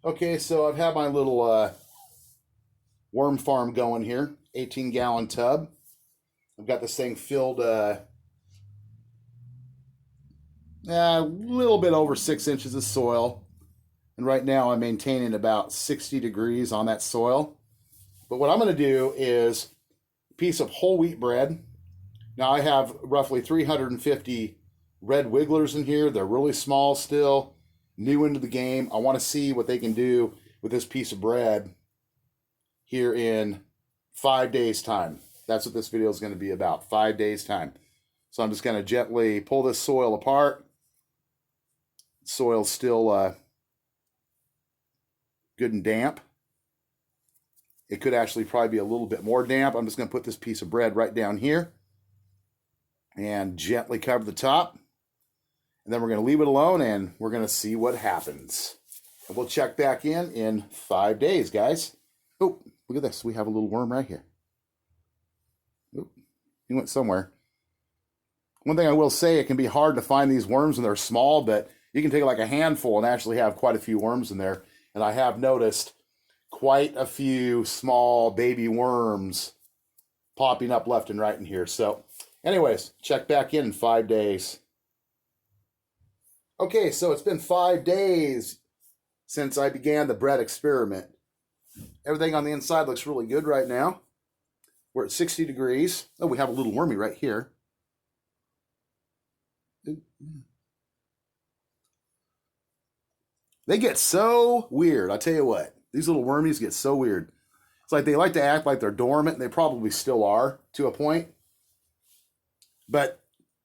Okay, so I've had my little worm farm going here, 18-gallon tub. I've got this thing filled a little bit over 6 inches of soil. And right now I'm maintaining about 60 degrees on that soil. But what I'm going to do is a piece of whole wheat bread. Now I have roughly 350 red wigglers in here. They're really small still, new into the game. I want to see what they can do with this piece of bread here in 5 days time. That's what this video is going to be about, 5 days time. So I'm just going to gently pull this soil apart. Soil's still good and damp. It could actually probably be a little bit more damp. I'm just going to put this piece of bread right down here and gently cover the top. And then we're going to leave it alone and we're going to see what happens. And we'll check back in 5 days, guys. Oh, look at this. We have a little worm right here. Oh, he went somewhere. One thing I will say, it can be hard to find these worms when they're small, but you can take like a handful and actually have quite a few worms in there. And I have noticed quite a few small baby worms popping up left and right in here. So anyways, check back in 5 days. Okay, so it's been 5 days since I began the bread experiment. Everything on the inside looks really good right now. We're at 60 degrees. Oh, we have a little wormy right here. They get so weird. I tell you what, these little wormies get so weird. It's like they like to act like they're dormant, and they probably still are to a point. But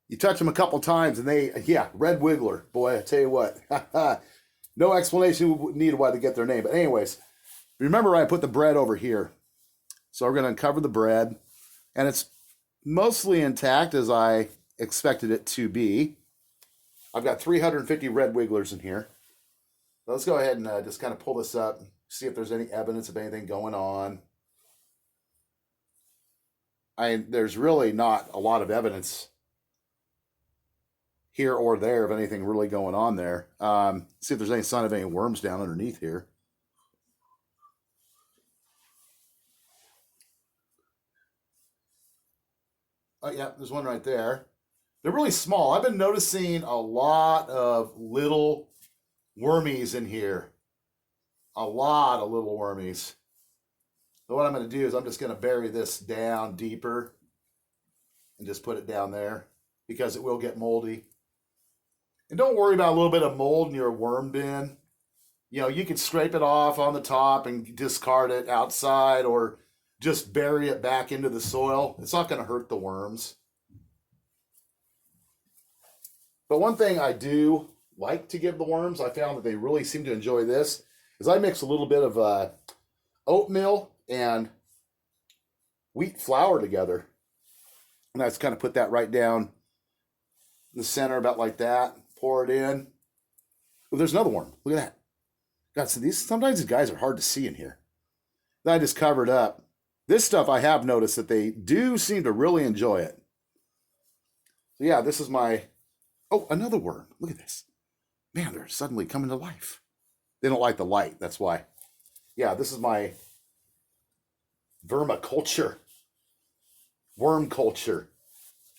you touch them a couple times and yeah, red wiggler. Boy, I tell you what, no explanation needed why they get their name. But anyways, remember I put the bread over here. So we're going to uncover the bread, and it's mostly intact as I expected it to be. I've got 350 red wigglers in here. Let's go ahead and just kind of pull this up, see if there's any evidence of anything going on. There's really not a lot of evidence here or there of anything really going on there. See if there's any sign of any worms down underneath here. Oh yeah, there's one right there. They're really small. I've been noticing a lot of little wormies in here. A lot of little wormies. So what I'm going to do is I'm just going to bury this down deeper and just put it down there because it will get moldy. And don't worry about a little bit of mold in your worm bin. You know, you can scrape it off on the top and discard it outside or just bury it back into the soil. It's not going to hurt the worms. But one thing I do like to give the worms, I found that they really seem to enjoy this, is I mix a little bit of oatmeal and wheat flour together. And I just kind of put that right down the center about like that. Pour it in. Oh, there's another worm. Look at that. God, so sometimes these guys are hard to see in here. Then I just covered up. This stuff I have noticed that they do seem to really enjoy it. So yeah, this is my, oh, another worm. Look at this. Man, they're suddenly coming to life. They don't like the light, that's why. Yeah, this is my vermiculture. Worm culture.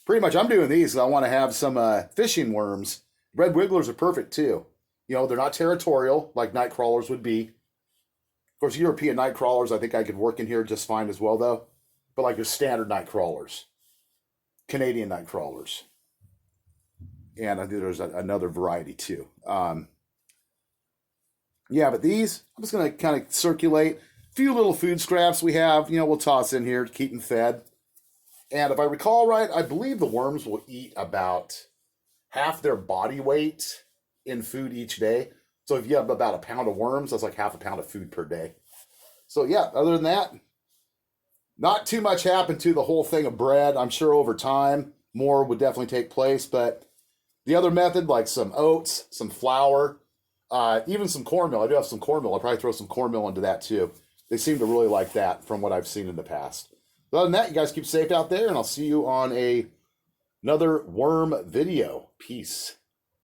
Pretty much I'm doing these because I want to have some fishing worms. Red wigglers are perfect too. You know, they're not territorial like night crawlers would be. Of course, European night crawlers, I think I could work in here just fine as well, though. But like your standard night crawlers, Canadian night crawlers. And I think there's another variety too. Yeah, but these, I'm just going to kind of circulate. A few little food scraps we have, you know, we'll toss in here to keep them fed. And if I recall right, I believe the worms will eat about half their body weight in food each day. So if you have about a pound of worms, that's like half a pound of food per day. So yeah, other than that, not too much happened to the whole thing of bread. I'm sure over time, more would definitely take place. But the other method, like some oats, some flour, even some cornmeal. I do have some cornmeal. I'll probably throw some cornmeal into that too. They seem to really like that from what I've seen in the past. But other than that, you guys keep safe out there, and I'll see you on another worm video. Peace.